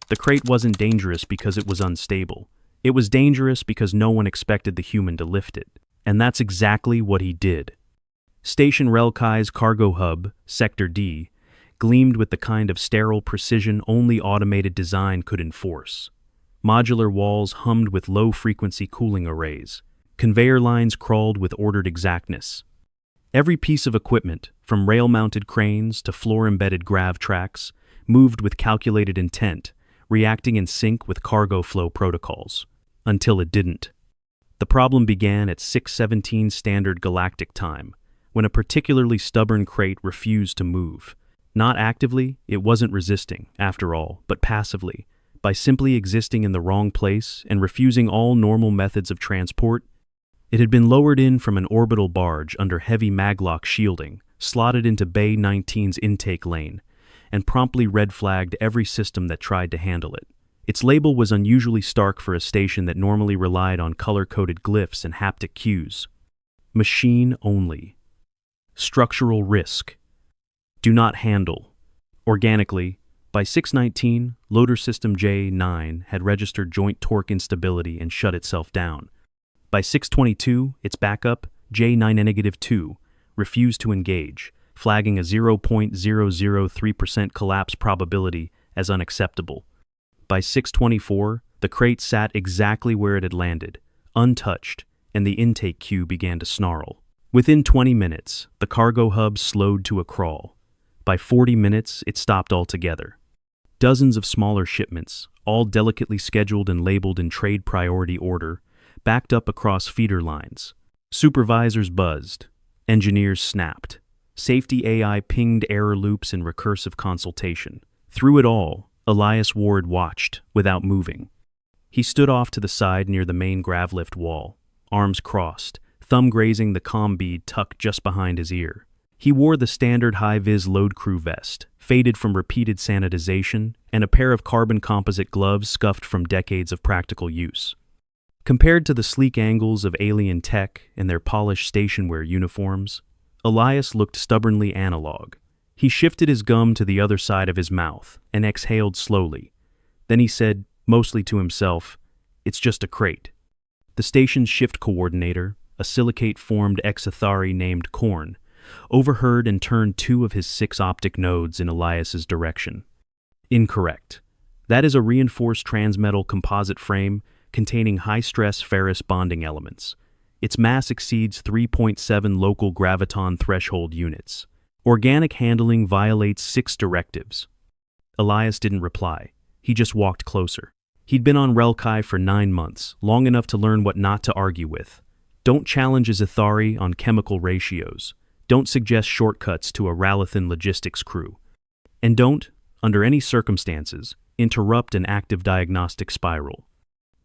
The crate wasn't dangerous because it was unstable. It was dangerous because no one expected the human to lift it. And that's exactly what he did. Station Relkai's cargo hub, Sector D, gleamed with the kind of sterile precision only automated design could enforce. Modular walls hummed with low-frequency cooling arrays. Conveyor lines crawled with ordered exactness. Every piece of equipment, from rail-mounted cranes to floor-embedded grav tracks, moved with calculated intent, reacting in sync with cargo flow protocols. Until it didn't. The problem began at 6:17 Standard Galactic Time, when a particularly stubborn crate refused to move. Not actively, it wasn't resisting, after all, but passively, by simply existing in the wrong place and refusing all normal methods of transport. It had been lowered in from an orbital barge under heavy maglock shielding, slotted into Bay 19's intake lane, and promptly red-flagged every system that tried to handle it. Its label was unusually stark for a station that normally relied on color-coded glyphs and haptic cues. Machine only. Structural risk. Do not handle. Organically, by 6:19, loader system J9 had registered joint torque instability and shut itself down. By 6:22, its backup, J9-2, refused to engage, flagging a 0.003% collapse probability as unacceptable. By 6:24, the crate sat exactly where it had landed, untouched, and the intake queue began to snarl. Within 20 minutes, the cargo hub slowed to a crawl. By 40 minutes, it stopped altogether. Dozens of smaller shipments, all delicately scheduled and labeled in trade priority order, backed up across feeder lines. Supervisors buzzed. Engineers snapped. Safety AI pinged error loops in recursive consultation. Through it all, Elias Ward watched, without moving. He stood off to the side near the main gravlift wall, arms crossed, thumb grazing the comm bead tucked just behind his ear. He wore the standard high-vis load crew vest, faded from repeated sanitization, and a pair of carbon composite gloves scuffed from decades of practical use. Compared to the sleek angles of alien tech and their polished station-wear uniforms, Elias looked stubbornly analog. He shifted his gum to the other side of his mouth and exhaled slowly. Then he said, mostly to himself, "It's just a crate." The station's shift coordinator, a silicate-formed exothari named Korn, overheard and turned 2 of his 6 optic nodes in Elias's direction. Incorrect. That is a reinforced transmetal composite frame containing high-stress ferrous bonding elements. Its mass exceeds 3.7 local graviton threshold units. Organic handling violates 6 directives. Elias didn't reply. He just walked closer. He'd been on Relkai for 9 months, long enough to learn what not to argue with. Don't challenge a Zithari on chemical ratios. Don't suggest shortcuts to a Ralithan logistics crew. And don't, under any circumstances, interrupt an active diagnostic spiral.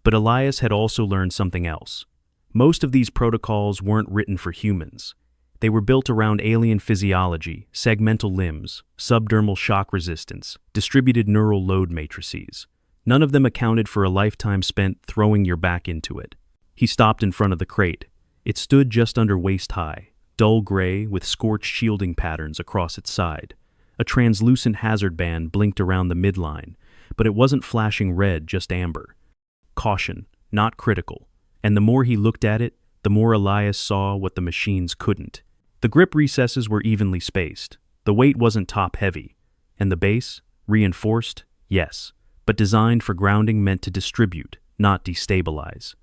But Elias had also learned something else. Most of these protocols weren't written for humans. They were built around alien physiology, segmental limbs, subdermal shock resistance, distributed neural load matrices. None of them accounted for a lifetime spent throwing your back into it. He stopped in front of the crate. It stood just under waist high, dull gray with scorched shielding patterns across its side. A translucent hazard band blinked around the midline, but it wasn't flashing red, just amber. Caution, not critical. And the more he looked at it, the more Elias saw what the machines couldn't. The grip recesses were evenly spaced. The weight wasn't top-heavy. And the base? Reinforced? Yes. But designed for grounding meant to distribute, not destabilize.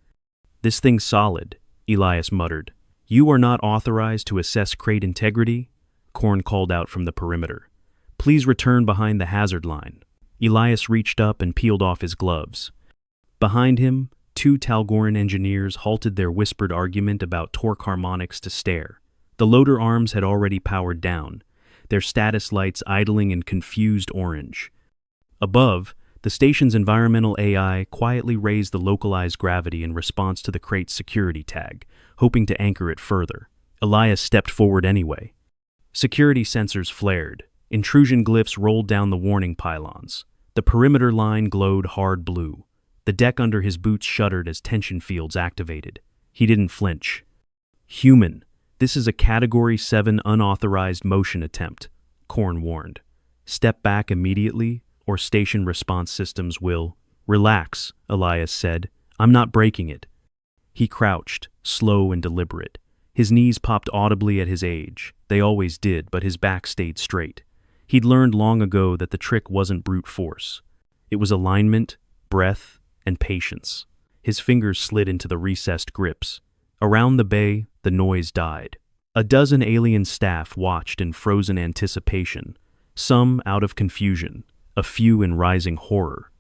"This thing's solid," Elias muttered. "You are not authorized to assess crate integrity," Korn called out from the perimeter. "Please return behind the hazard line." Elias reached up and peeled off his gloves. Behind him, 2 Talgoran engineers halted their whispered argument about torque harmonics to stare. The loader arms had already powered down, their status lights idling in confused orange. Above, the station's environmental AI quietly raised the localized gravity in response to the crate's security tag, hoping to anchor it further. Elias stepped forward anyway. Security sensors flared. Intrusion glyphs rolled down the warning pylons. The perimeter line glowed hard blue. The deck under his boots shuddered as tension fields activated. He didn't flinch. "Human, this is a Category 7 unauthorized motion attempt," Korn warned. "Step back immediately, or station response systems will. Relax, Elias said. I'm not breaking it. He crouched, slow and deliberate. His knees popped audibly at his age. They always did, but his back stayed straight. He'd learned long ago that the trick wasn't brute force. It was alignment, breath, and patience. His fingers slid into the recessed grips. Around the bay, the noise died. A dozen alien staff watched in frozen anticipation, some out of confusion, a few in rising horror.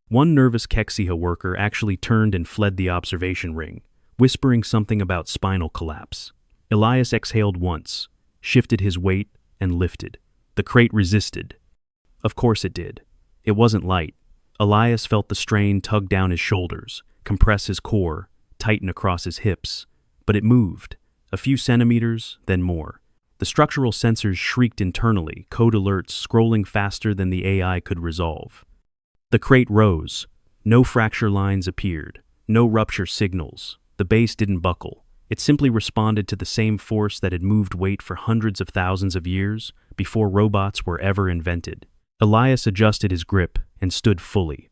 One nervous Kexiha worker actually turned and fled the observation ring, whispering something about spinal collapse. Elias exhaled once, shifted his weight, and lifted. The crate resisted. Of course it did. It wasn't light. Elias felt the strain tug down his shoulders, compress his core, tighten across his hips. But it moved. A few centimeters, then more. The structural sensors shrieked internally, code alerts scrolling faster than the AI could resolve. The crate rose. No fracture lines appeared. No rupture signals. The base didn't buckle. It simply responded to the same force that had moved weight for hundreds of thousands of years before robots were ever invented. Elias adjusted his grip and stood fully.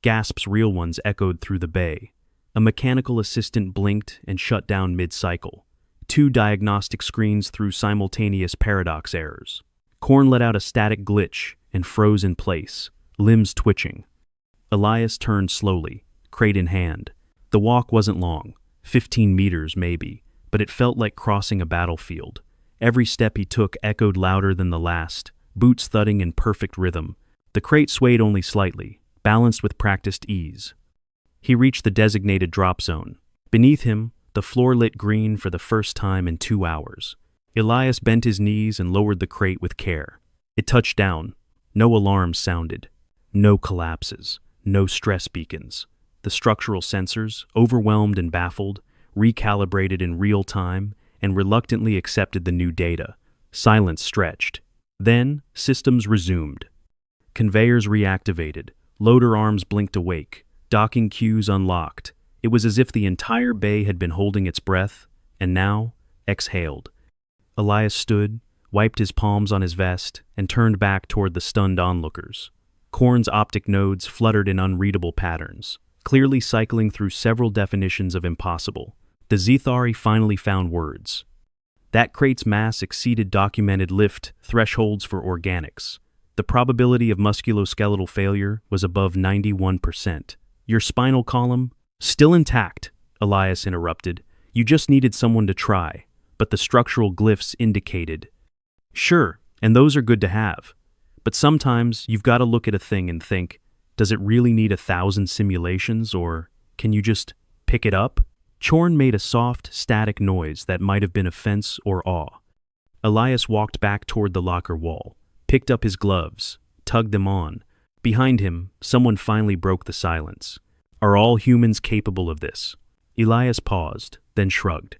Gasps, real ones, echoed through the bay. A mechanical assistant blinked and shut down mid-cycle. 2 diagnostic screens threw simultaneous paradox errors. Korn let out a static glitch and froze in place, limbs twitching. Elias turned slowly, crate in hand. The walk wasn't long, 15 meters maybe, but it felt like crossing a battlefield. Every step he took echoed louder than the last, boots thudding in perfect rhythm. The crate swayed only slightly, balanced with practiced ease. He reached the designated drop zone. Beneath him, the floor lit green for the first time in 2 hours. Elias bent his knees and lowered the crate with care. It touched down. No alarms sounded. No collapses. No stress beacons. The structural sensors, overwhelmed and baffled, recalibrated in real time and reluctantly accepted the new data. Silence stretched. Then, systems resumed. Conveyors reactivated. Loader arms blinked awake. Docking queues unlocked. It was as if the entire bay had been holding its breath, and now exhaled. Elias stood, wiped his palms on his vest, and turned back toward the stunned onlookers. Korn's optic nodes fluttered in unreadable patterns, clearly cycling through several definitions of impossible. The Zethari finally found words. That crate's mass exceeded documented lift thresholds for organics. The probability of musculoskeletal failure was above 91%. Your spinal column? Still intact, Elias interrupted. You just needed someone to try, but the structural glyphs indicated. Sure, and those are good to have. But sometimes you've got to look at a thing and think, does it really need 1,000 simulations, or can you just pick it up? Chorn made a soft, static noise that might have been offense or awe. Elias walked back toward the locker wall, picked up his gloves, tugged them on. Behind him, someone finally broke the silence. Are all humans capable of this? Elias paused, then shrugged.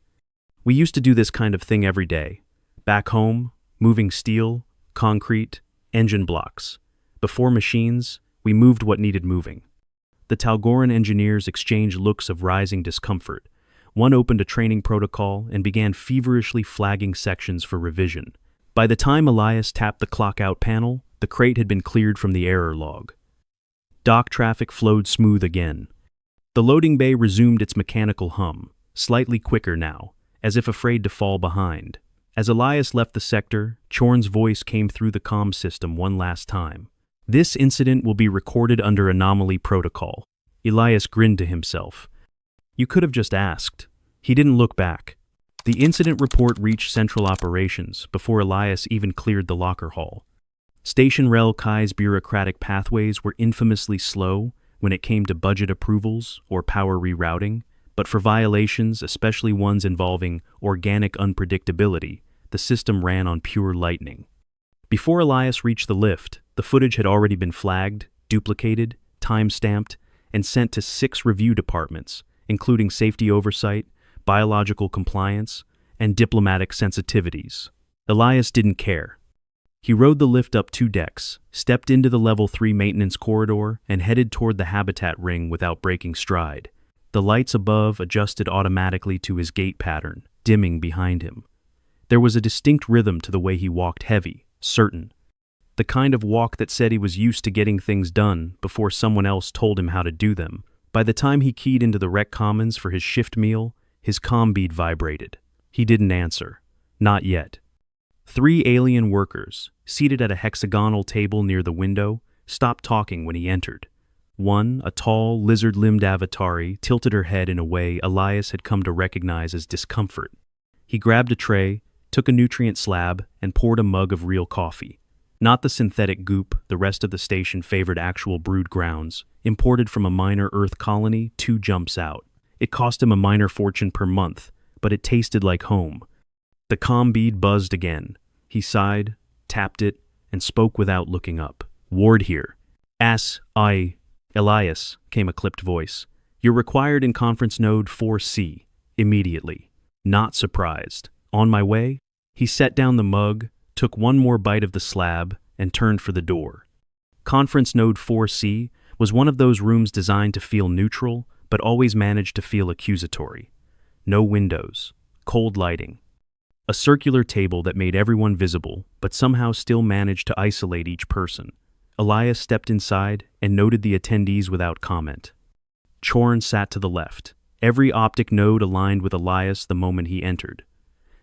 We used to do this kind of thing every day. Back home, moving steel, concrete, engine blocks. Before machines, we moved what needed moving. The Talgoran engineers exchanged looks of rising discomfort. One opened a training protocol and began feverishly flagging sections for revision. By the time Elias tapped the clock-out panel, the crate had been cleared from the error log. Dock traffic flowed smooth again. The loading bay resumed its mechanical hum, slightly quicker now, as if afraid to fall behind. As Elias left the sector, Chorn's voice came through the comm system one last time. This incident will be recorded under anomaly protocol. Elias grinned to himself. You could have just asked. He didn't look back. The incident report reached Central Operations before Elias even cleared the locker hall. Station Rel Kai's bureaucratic pathways were infamously slow when it came to budget approvals or power rerouting, but for violations, especially ones involving organic unpredictability, the system ran on pure lightning. Before Elias reached the lift, the footage had already been flagged, duplicated, time-stamped, and sent to 6 review departments, including safety oversight, biological compliance, and diplomatic sensitivities. Elias didn't care. He rode the lift up 2 decks, stepped into the Level 3 maintenance corridor, and headed toward the habitat ring without breaking stride. The lights above adjusted automatically to his gait pattern, dimming behind him. There was a distinct rhythm to the way he walked, heavy, certain. The kind of walk that said he was used to getting things done before someone else told him how to do them. By the time he keyed into the rec commons for his shift meal, his comm bead vibrated. He didn't answer. Not yet. 3 alien workers, seated at a hexagonal table near the window, stopped talking when he entered. One, a tall, lizard-limbed avatari, tilted her head in a way Elias had come to recognize as discomfort. He grabbed a tray, took a nutrient slab, and poured a mug of real coffee. Not the synthetic goop the rest of the station favored, actual brewed grounds, imported from a minor Earth colony 2 jumps out. It cost him a minor fortune per month, but it tasted like home. The comm bead buzzed again. He sighed, tapped it, and spoke without looking up. "Ward here." Elias, came a clipped voice. "You're required in conference node 4C, immediately." Not surprised. On my way? He set down the mug, took one more bite of the slab, and turned for the door. Conference node 4C was one of those rooms designed to feel neutral, but always managed to feel accusatory. No windows, cold lighting. A circular table that made everyone visible, but somehow still managed to isolate each person. Elias stepped inside and noted the attendees without comment. Chorn sat to the left, every optic node aligned with Elias the moment he entered.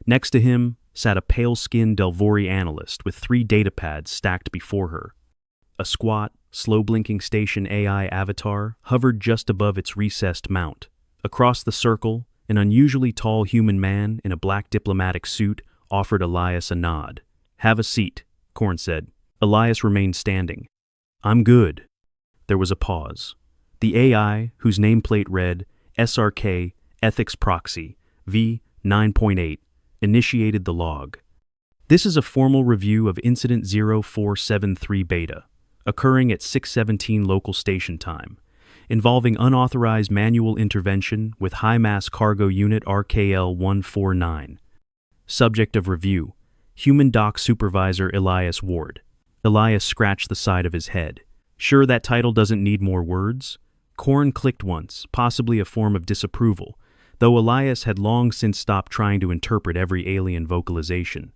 Next to him sat a pale-skinned Delvori analyst with 3 datapads stacked before her. A squat, slow-blinking station AI avatar hovered just above its recessed mount. Across the circle, an unusually tall human man in a black diplomatic suit offered Elias a nod. "Have a seat," Chorn said. Elias remained standing. "I'm good." There was a pause. The AI, whose nameplate read SRK Ethics Proxy V9.8, initiated the log. "This is a formal review of Incident 0473 Beta, occurring at 6:17 local station time, involving unauthorized manual intervention with high-mass cargo unit RKL-149. Subject of review, Human Dock Supervisor Elias Ward." Elias scratched the side of his head. "Sure that title doesn't need more words?" Chorn clicked once, possibly a form of disapproval, though Elias had long since stopped trying to interpret every alien vocalization.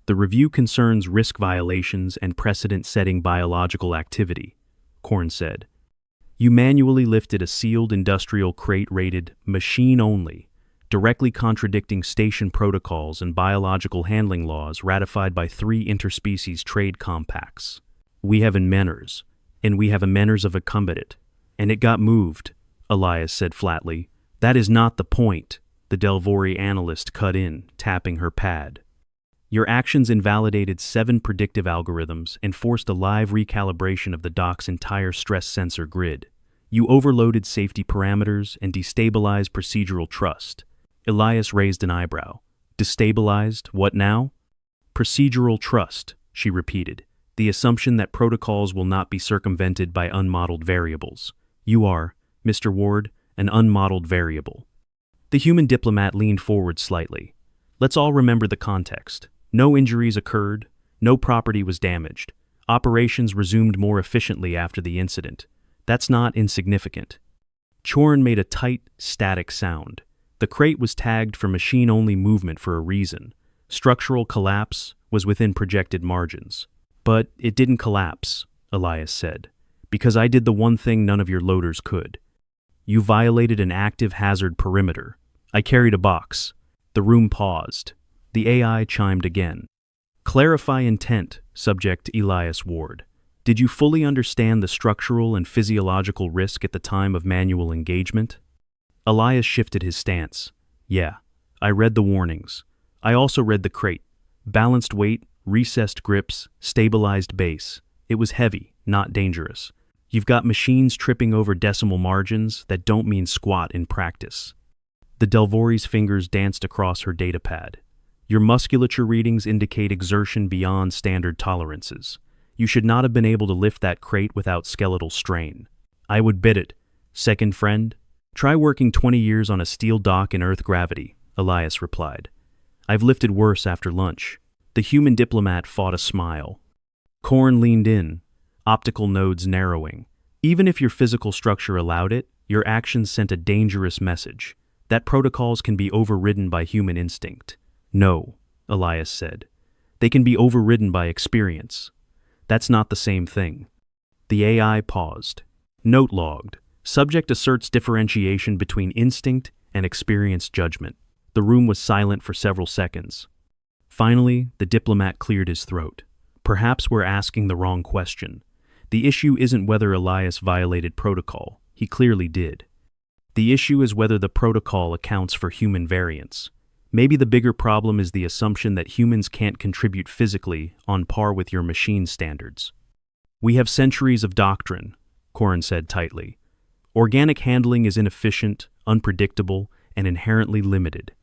"The review concerns risk violations and precedent-setting biological activity," Chorn said. "You manually lifted a sealed industrial crate rated machine only, directly contradicting station protocols and biological handling laws ratified by 3 interspecies trade compacts. We have manners, and we have a manners of a combatant, and it got moved," Elias said flatly. "That is not the point," the Delvori analyst cut in, tapping her pad. "Your actions invalidated 7 predictive algorithms and forced a live recalibration of the dock's entire stress sensor grid. You overloaded safety parameters and destabilized procedural trust." Elias raised an eyebrow. "Destabilized? What now?" "Procedural trust," she repeated. "The assumption that protocols will not be circumvented by unmodeled variables. You are, Mr. Ward, an unmodeled variable." The human diplomat leaned forward slightly. "Let's all remember the context. No injuries occurred, no property was damaged. Operations resumed more efficiently after the incident. That's not insignificant." Chorn made a tight, static sound. The crate was tagged for machine-only movement for a reason. Structural collapse was within projected margins. "But it didn't collapse," Elias said, "because I did the one thing none of your loaders could. You violated an active hazard perimeter. I carried a box." The room paused. The AI chimed again. "Clarify intent, Subject Elias Ward. Did you fully understand the structural and physiological risk at the time of manual engagement?" Elias shifted his stance. "Yeah, I read the warnings. I also read the crate. Balanced weight, recessed grips, stabilized base. It was heavy, not dangerous. You've got machines tripping over decimal margins that don't mean squat in practice." The Delvori's fingers danced across her datapad. "Your musculature readings indicate exertion beyond standard tolerances. You should not have been able to lift that crate without skeletal strain." "I would bid it. Second friend? Try working 20 years on a steel dock in Earth gravity," Elias replied. "I've lifted worse after lunch." The human diplomat fought a smile. Chorn leaned in, optical nodes narrowing. "Even if your physical structure allowed it, your actions sent a dangerous message, that protocols can be overridden by human instinct." "No," Elias said. "They can be overridden by experience. That's not the same thing. The AI paused. Note logged. Subject asserts differentiation between instinct and experienced judgment. The room was silent for several seconds. Finally, the diplomat cleared his throat. Perhaps we're asking the wrong question. The issue isn't whether Elias violated protocol. He clearly did. The issue is whether the protocol accounts for human variance. Maybe the bigger problem is the assumption that humans can't contribute physically on par with your machine standards. We have centuries of doctrine, Corin said tightly. Organic handling is inefficient, unpredictable, and inherently limited.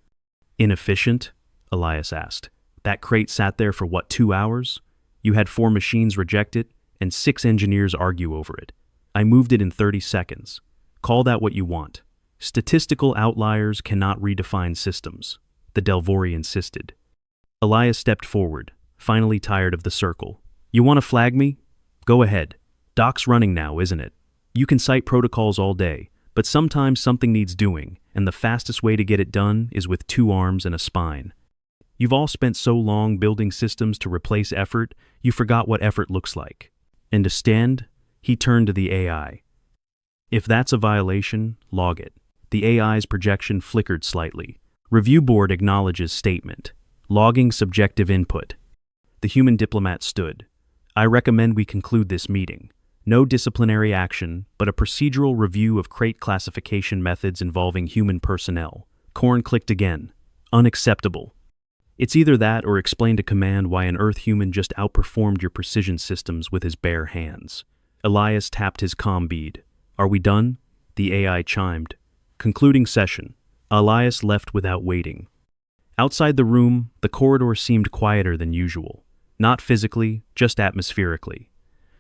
Inefficient? Elias asked. That crate sat there for what, 2 hours? You had 4 machines reject it, and 6 engineers argue over it. I moved it in 30 seconds. Call that what you want. Statistical outliers cannot redefine systems, the Delvori insisted. Elias stepped forward, finally tired of the circle. You want to flag me? Go ahead. Doc's running now, isn't it? You can cite protocols all day, but sometimes something needs doing, and the fastest way to get it done is with 2 arms and a spine. You've all spent so long building systems to replace effort, you forgot what effort looks like. And to stand, he turned to the AI. If that's a violation, log it. The AI's projection flickered slightly. Review board acknowledges statement. Logging subjective input. The human diplomat stood. I recommend we conclude this meeting. No disciplinary action, but a procedural review of crate classification methods involving human personnel. Corin clicked again. Unacceptable. It's either that or explain to command why an Earth human just outperformed your precision systems with his bare hands. Elias tapped his comm bead. Are we done? The AI chimed. Concluding session. Elias left without waiting. Outside the room, the corridor seemed quieter than usual. Not physically, just atmospherically.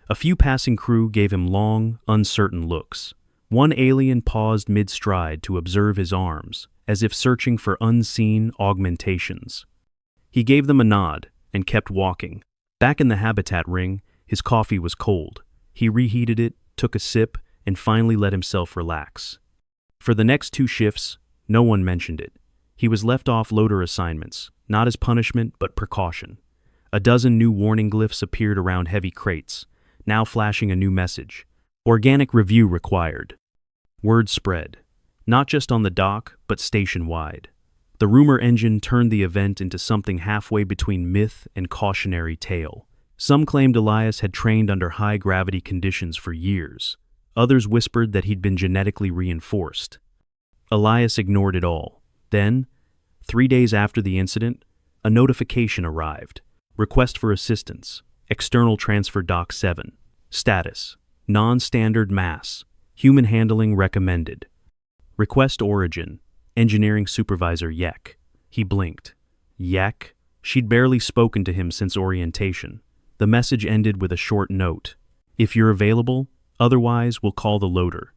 A few passing crew gave him long, uncertain looks. One alien paused mid-stride to observe his arms, as if searching for unseen augmentations. He gave them a nod and kept walking. Back in the habitat ring, his coffee was cold. He reheated it, took a sip, and finally let himself relax. For the next 2 shifts, no one mentioned it. He was left off loader assignments, not as punishment but precaution. A dozen new warning glyphs appeared around heavy crates, now flashing a new message. Organic review required. Word spread, not just on the dock, but station-wide. The rumor engine turned the event into something halfway between myth and cautionary tale. Some claimed Elias had trained under high-gravity conditions for years. Others whispered that he'd been genetically reinforced. Elias ignored it all. Then, 3 days after the incident, a notification arrived. Request for assistance. External transfer dock 7. Status. Non-standard mass. Human handling recommended. Request origin. Engineering supervisor Yek. He blinked. Yek? She'd barely spoken to him since orientation. The message ended with a short note. If you're available, otherwise we'll call the loader.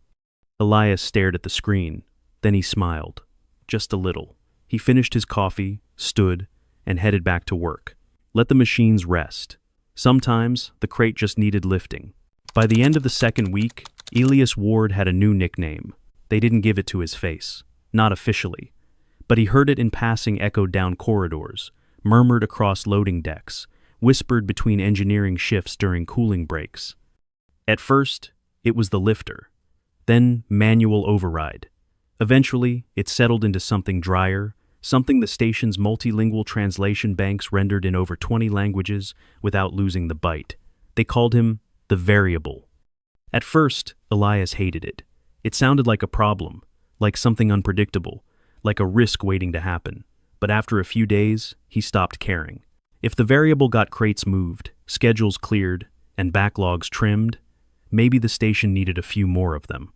Elias stared at the screen. Then he smiled. Just a little. He finished his coffee, stood, and headed back to work. Let the machines rest. Sometimes, the crate just needed lifting. By the end of the 2nd week, Elias Ward had a new nickname. They didn't give it to his face. Not officially. But he heard it in passing echoed down corridors, murmured across loading decks, whispered between engineering shifts during cooling breaks. At first, it was the lifter. Then manual override. Eventually, it settled into something drier, something the station's multilingual translation banks rendered in over 20 languages without losing the bite. They called him the variable. At first, Elias hated it. It sounded like a problem, like something unpredictable, like a risk waiting to happen. But after a few days, he stopped caring. If the variable got crates moved, schedules cleared, and backlogs trimmed, maybe the station needed a few more of them.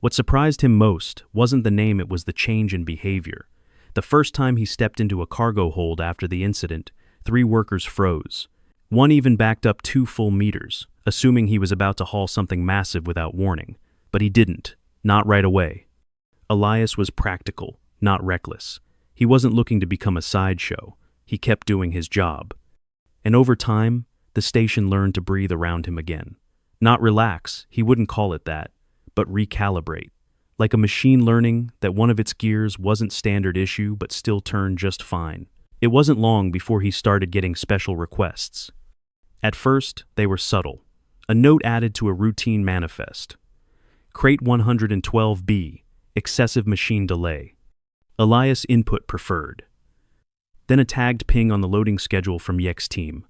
What surprised him most wasn't the name, it was the change in behavior. The first time he stepped into a cargo hold after the incident, 3 workers froze. One even backed up 2 full meters, assuming he was about to haul something massive without warning. But he didn't, not right away. Elias was practical, not reckless. He wasn't looking to become a sideshow. He kept doing his job. And over time, the station learned to breathe around him again. Not relax, he wouldn't call it that, but recalibrate. Like a machine learning that one of its gears wasn't standard issue but still turned just fine. It wasn't long before he started getting special requests. At first, they were subtle. A note added to a routine manifest. Crate 112B, excessive machine delay. Elias input preferred. Then a tagged ping on the loading schedule from YEX team.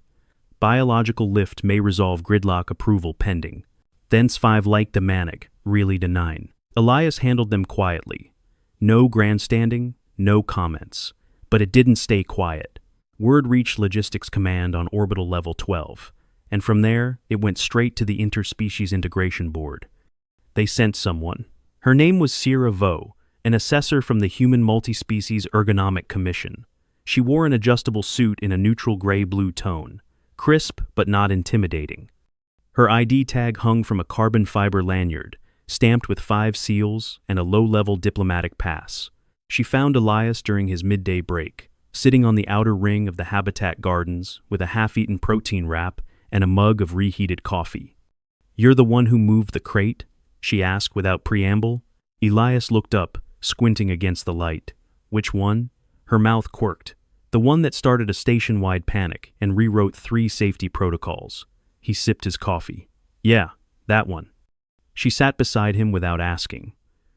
Biological lift may resolve gridlock approval pending. Thence 5 like the Manig, really the 9. Elias handled them quietly. No grandstanding, no comments. But it didn't stay quiet. Word reached Logistics Command on orbital level 12, and from there, it went straight to the Interspecies Integration Board. They sent someone. Her name was Sierra Vo, an assessor from the Human Multispecies Ergonomic Commission. She wore an adjustable suit in a neutral gray-blue tone, crisp but not intimidating. Her ID tag hung from a carbon fiber lanyard, stamped with 5 seals and a low-level diplomatic pass. She found Elias during his midday break, sitting on the outer ring of the Habitat Gardens with a half-eaten protein wrap and a mug of reheated coffee. "You're the one who moved the crate?" she asked without preamble. Elias looked up, squinting against the light. "Which one?" Her mouth quirked. "The one that started a station-wide panic and rewrote 3 safety protocols." He sipped his coffee. "Yeah, that one." She sat beside him without asking.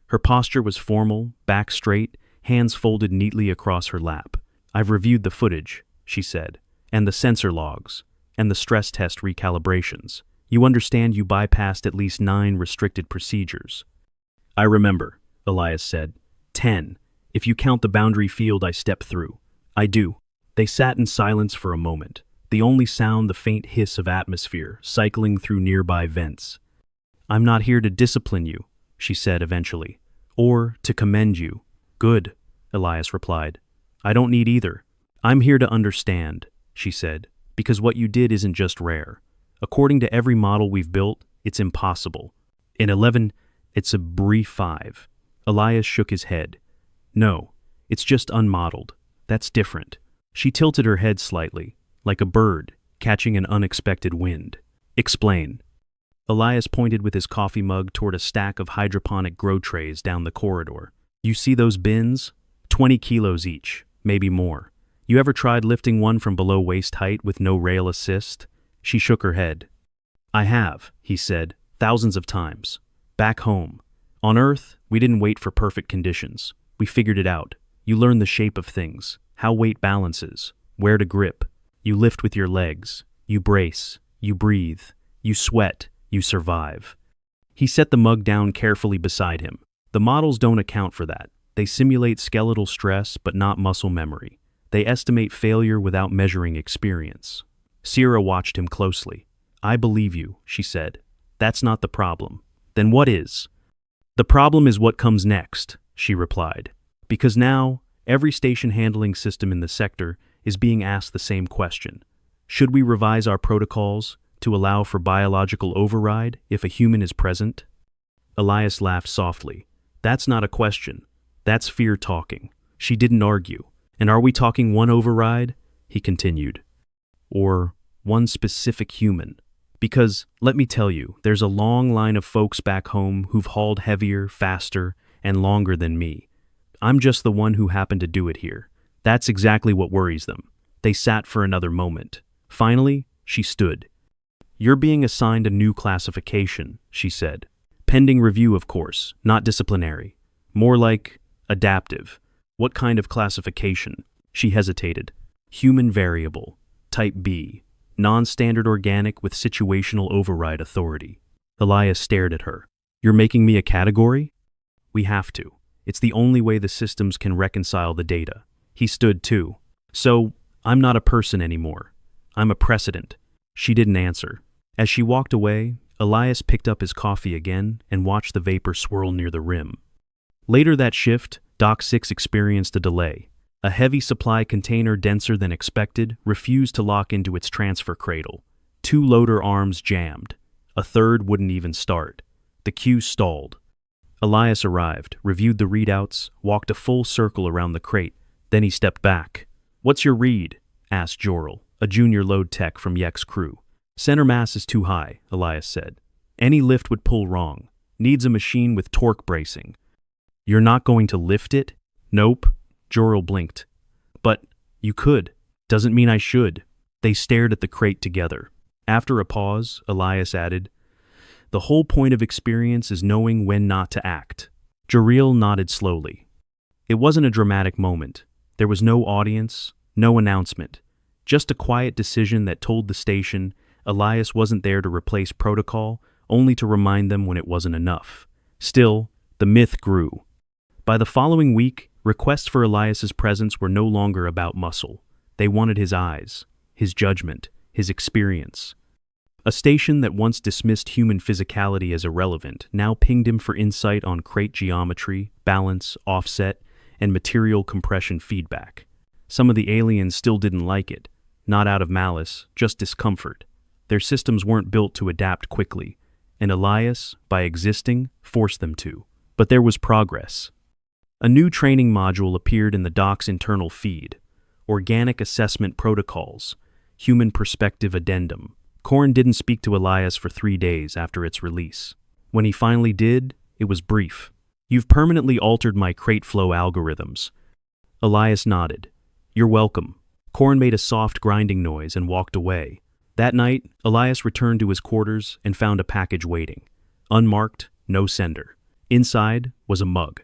Her posture was formal, back straight, hands folded neatly across her lap. "I've reviewed the footage," she said, "and the sensor logs, and the stress test recalibrations. You understand you bypassed at least 9 restricted procedures." "I remember," Elias said. 10, if you count the boundary field I stepped through." "I do." They sat in silence for a moment, the only sound the faint hiss of atmosphere cycling through nearby vents. "I'm not here to discipline you," she said eventually, "or to commend you." "Good," Elias replied. "I don't need either. I'm here to understand," she said, "because what you did isn't just rare. According to every model we've built, it's impossible. In 11, it's a brief 5. Elias shook his head. "No, it's just unmodeled. That's different." She tilted her head slightly, like a bird catching an unexpected wind. "Explain." Elias pointed with his coffee mug toward a stack of hydroponic grow trays down the corridor. "You see those bins? 20 kilos each, maybe more. You ever tried lifting one from below waist height with no rail assist?" She shook her head. "I have," he said, "thousands of times. Back home. On Earth, we didn't wait for perfect conditions. We figured it out. You learn the shape of things, how weight balances, where to grip. You lift with your legs. You brace. You breathe. You sweat. You survive." He set the mug down carefully beside him. "The models don't account for that. They simulate skeletal stress but not muscle memory. They estimate failure without measuring experience." Sierra watched him closely. "I believe you," she said. "That's not the problem. Then what is?" "The problem is what comes next," she replied. "Because now, every station handling system in the sector is being asked the same question. Should we revise our protocols to allow for biological override if a human is present?" Elias laughed softly. "That's not a question. That's fear talking." She didn't argue. "And are we talking one override?" he continued. "Or one specific human? Because, let me tell you, there's a long line of folks back home who've hauled heavier, faster, and longer than me. I'm just the one who happened to do it here. That's exactly what worries them." They sat for another moment. Finally, she stood. "You're being assigned a new classification," she said. "Pending review, of course, not disciplinary. More like adaptive." "What kind of classification?" She hesitated. "Human variable, type B, non-standard organic with situational override authority." Elias stared at her. "You're making me a category?" "We have to. It's the only way the systems can reconcile the data." He stood too. "So, I'm not a person anymore. I'm a precedent." She didn't answer. As she walked away, Elias picked up his coffee again and watched the vapor swirl near the rim. Later that shift, Dock 6 experienced a delay. A heavy supply container denser than expected refused to lock into its transfer cradle. 2 loader arms jammed. A third wouldn't even start. The queue stalled. Elias arrived, reviewed the readouts, walked a full circle around the crate. Then he stepped back. "What's your read?" asked Jorel, a junior load tech from YEX crew. "Center mass is too high," Elias said. "Any lift would pull wrong. Needs a machine with torque bracing." "You're not going to lift it?" "Nope." Jorel blinked. "But you could." "Doesn't mean I should." They stared at the crate together. After a pause, Elias added, "The whole point of experience is knowing when not to act." Jareel nodded slowly. It wasn't a dramatic moment. There was no audience, no announcement. Just a quiet decision that told the station Elias wasn't there to replace protocol, only to remind them when it wasn't enough. Still, the myth grew. By the following week, requests for Elias's presence were no longer about muscle. They wanted his eyes, his judgment, his experience. A station that once dismissed human physicality as irrelevant now pinged him for insight on crate geometry, balance, offset, and material compression feedback. Some of the aliens still didn't like it, not out of malice, just discomfort. Their systems weren't built to adapt quickly, and Elias, by existing, forced them to. But there was progress. A new training module appeared in the doc's internal feed: Organic Assessment Protocols, Human Perspective Addendum. Corn didn't speak to Elias for 3 days after its release. When he finally did, it was brief. "You've permanently altered my crate flow algorithms." Elias nodded. "You're welcome." Corn made a soft grinding noise and walked away. That night, Elias returned to his quarters and found a package waiting. Unmarked, no sender. Inside was a mug.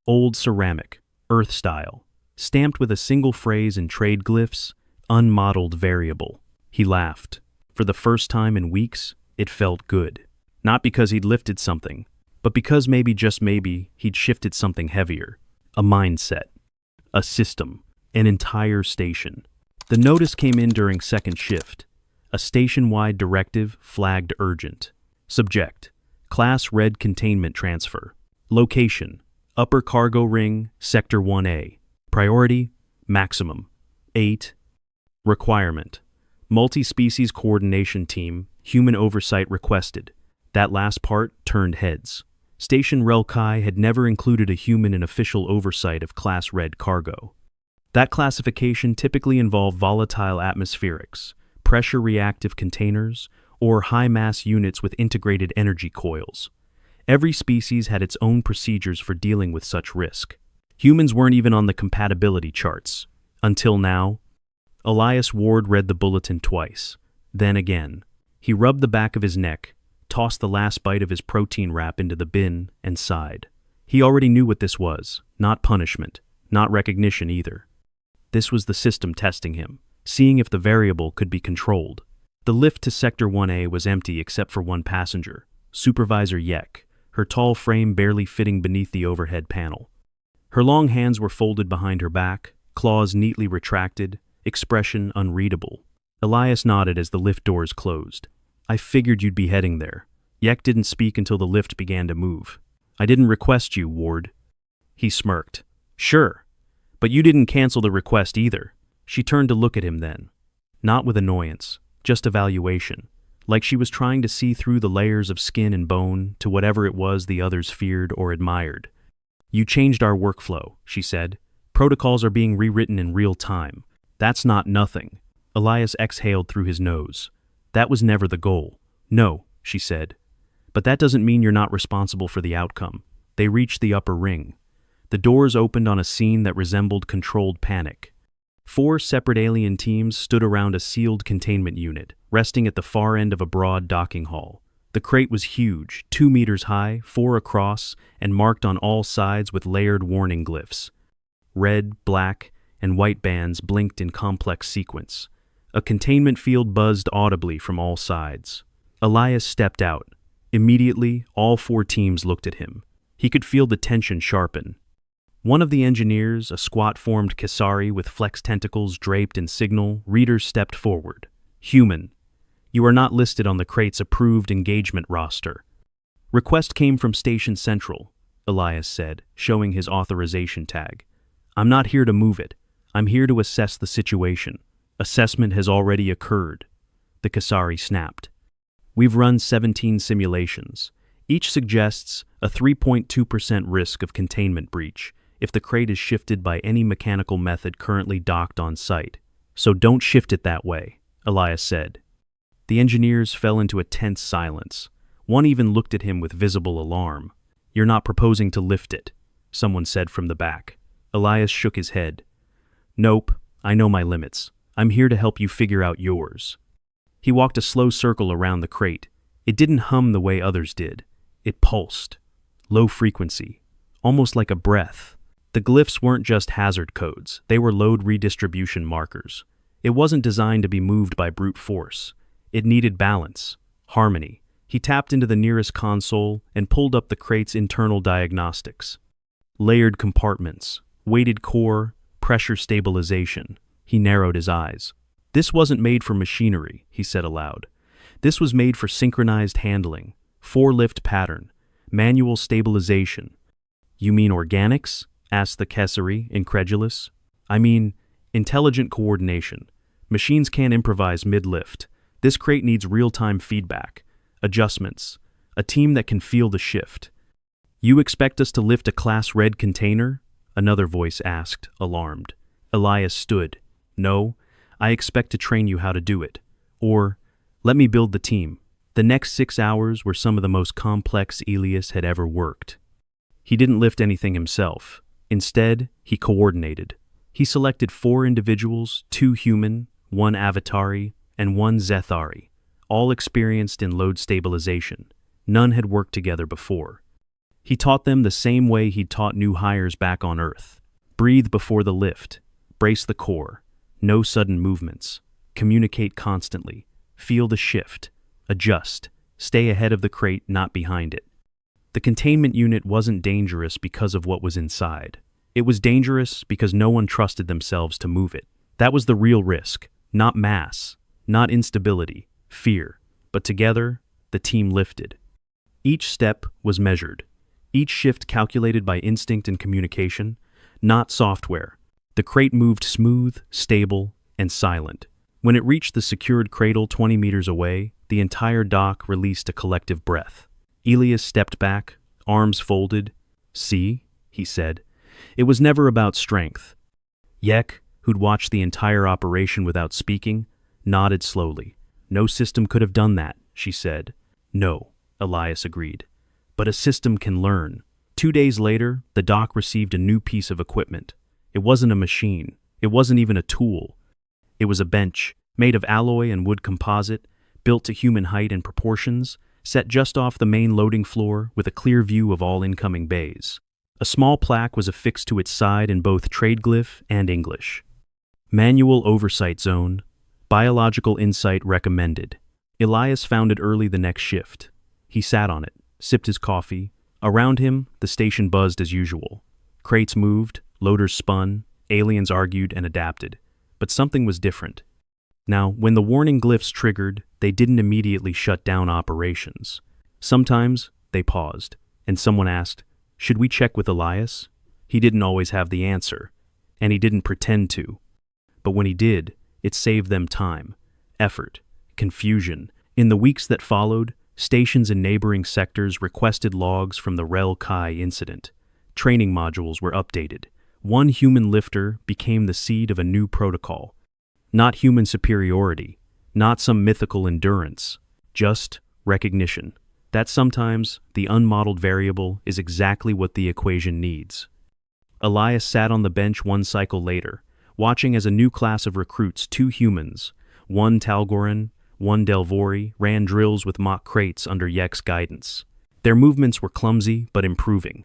Old ceramic, Earth style, stamped with a single phrase in trade glyphs, "Unmodeled variable." He laughed. For the first time in weeks, it felt good. Not because he'd lifted something, but because maybe, just maybe, he'd shifted something heavier. A mindset. A system. An entire station. The notice came in during second shift. A station-wide directive flagged urgent. Subject: Class Red Containment Transfer. Location: Upper Cargo Ring, Sector 1A. Priority: Maximum. 8. Requirement: Multi-species coordination team, human oversight requested. That last part turned heads. Station Relkai had never included a human in official oversight of Class Red cargo. That classification typically involved volatile atmospherics, pressure-reactive containers, or high-mass units with integrated energy coils. Every species had its own procedures for dealing with such risk. Humans weren't even on the compatibility charts. Until now. Elias Ward read the bulletin twice. Then again. He rubbed the back of his neck, tossed the last bite of his protein wrap into the bin, and sighed. He already knew what this was. Not punishment. Not recognition either. This was the system testing him, seeing if the variable could be controlled. The lift to Sector 1A was empty except for one passenger, Supervisor Yek, her tall frame barely fitting beneath the overhead panel. Her long hands were folded behind her back, claws neatly retracted, expression unreadable. Elias nodded as the lift doors closed. "I figured you'd be heading there." Yek didn't speak until the lift began to move. "I didn't request you, Ward." He smirked. "Sure, but you didn't cancel the request either." She turned to look at him then. Not with annoyance, just evaluation, like she was trying to see through the layers of skin and bone to whatever it was the others feared or admired. "You changed our workflow," she said. "Protocols are being rewritten in real time. That's not nothing." Elias exhaled through his nose. "That was never the goal." "No," she said. "But that doesn't mean you're not responsible for the outcome." They reached the upper ring. The doors opened on a scene that resembled controlled panic. 4 separate alien teams stood around a sealed containment unit, resting at the far end of a broad docking hall. The crate was huge, 2 meters high, 4 across, and marked on all sides with layered warning glyphs. Red, black, and white bands blinked in complex sequence. A containment field buzzed audibly from all sides. Elias stepped out. Immediately, all 4 teams looked at him. He could feel the tension sharpen. One of the engineers, a squat-formed Kasari with flexed tentacles draped in signal, readers stepped forward. "Human. You are not listed on the crate's approved engagement roster." "Request came from Station Central," Elias said, showing his authorization tag. "I'm not here to move it. I'm here to assess the situation. Assessment has already occurred." The Kasari snapped. "We've run 17 simulations. Each suggests a 3.2% risk of containment breach if the crate is shifted by any mechanical method currently docked on site. So don't shift it that way," Elias said. The engineers fell into a tense silence. One even looked at him with visible alarm. "You're not proposing to lift it," someone said from the back. Elias shook his head. "Nope, I know my limits. I'm here to help you figure out yours." He walked a slow circle around the crate. It didn't hum the way others did. It pulsed. Low frequency. Almost like a breath. The glyphs weren't just hazard codes. They were load redistribution markers. It wasn't designed to be moved by brute force. It needed balance. Harmony. He tapped into the nearest console and pulled up the crate's internal diagnostics. Layered compartments. Weighted core. Pressure stabilization. He narrowed his eyes. This wasn't made for machinery, he said aloud. This was made for synchronized handling, four-lift pattern, manual stabilization. You mean organics? Asked the Kesari, incredulous. I mean, intelligent coordination. Machines can't improvise mid-lift. This crate needs real-time feedback, adjustments, a team that can feel the shift. You expect us to lift a Class Red container? Another voice asked, alarmed. Elias stood. No, I expect to train you how to do it. Or, let me build the team. The next 6 hours were some of the most complex Elias had ever worked. He didn't lift anything himself. Instead, he coordinated. He selected 4 individuals, 2 human, 1 avatari, and 1 zethari, all experienced in load stabilization. None had worked together before. He taught them the same way he'd taught new hires back on Earth. Breathe before the lift. Brace the core. No sudden movements. Communicate constantly. Feel the shift. Adjust. Stay ahead of the crate, not behind it. The containment unit wasn't dangerous because of what was inside. It was dangerous because no one trusted themselves to move it. That was the real risk. Not mass. Not instability. Fear. But together, the team lifted. Each step was measured. Each shift calculated by instinct and communication, not software. The crate moved smooth, stable, and silent. When it reached the secured cradle 20 meters away, the entire dock released a collective breath. Elias stepped back, arms folded. See, he said. It was never about strength. Yek, who'd watched the entire operation without speaking, nodded slowly. No system could have done that, she said. No, Elias agreed. But a system can learn. 2 days later, the dock received a new piece of equipment. It wasn't a machine. It wasn't even a tool. It was a bench, made of alloy and wood composite, built to human height and proportions, set just off the main loading floor with a clear view of all incoming bays. A small plaque was affixed to its side in both trade glyph and English. Manual Oversight Zone. Biological Insight Recommended. Elias found it early the next shift. He sat on it, sipped his coffee. Around him, the station buzzed as usual. Crates moved, loaders spun, aliens argued and adapted. But something was different. Now, when the warning glyphs triggered, they didn't immediately shut down operations. Sometimes, they paused, and someone asked, "Should we check with Elias?" He didn't always have the answer, and he didn't pretend to. But when he did, it saved them time, effort, confusion. In the weeks that followed, stations in neighboring sectors requested logs from the Rel Kai incident. Training modules were updated. One human lifter became the seed of a new protocol. Not human superiority, not some mythical endurance, just recognition. That sometimes the unmodeled variable is exactly what the equation needs. Elias sat on the bench one cycle later, watching as a new class of recruits, 2 humans, 1 Talgoran, 1 Delvori, ran drills with mock crates under Yek's guidance. Their movements were clumsy but improving.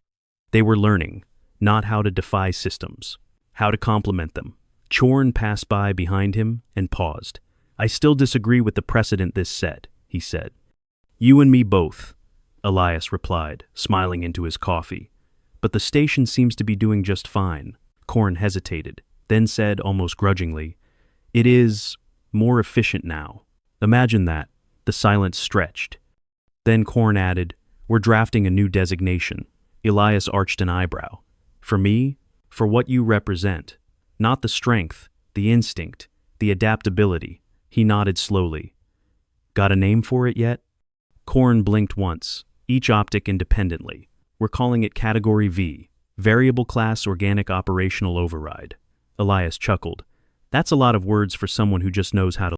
They were learning, not how to defy systems, how to complement them. Chorn passed by behind him and paused. "I still disagree with the precedent this set," he said. "You and me both," Elias replied, smiling into his coffee. "But the station seems to be doing just fine." Chorn hesitated, then said almost grudgingly, "It is more efficient now." Imagine that. The silence stretched. Then Chorn added, "We're drafting a new designation." Elias arched an eyebrow. "For me? For what you represent. Not the strength, the instinct, the adaptability." He nodded slowly. "Got a name for it yet?" Chorn blinked once, each optic independently. "We're calling it Category V, Variable Class Organic Operational Override." Elias chuckled. "That's a lot of words for someone who just knows how to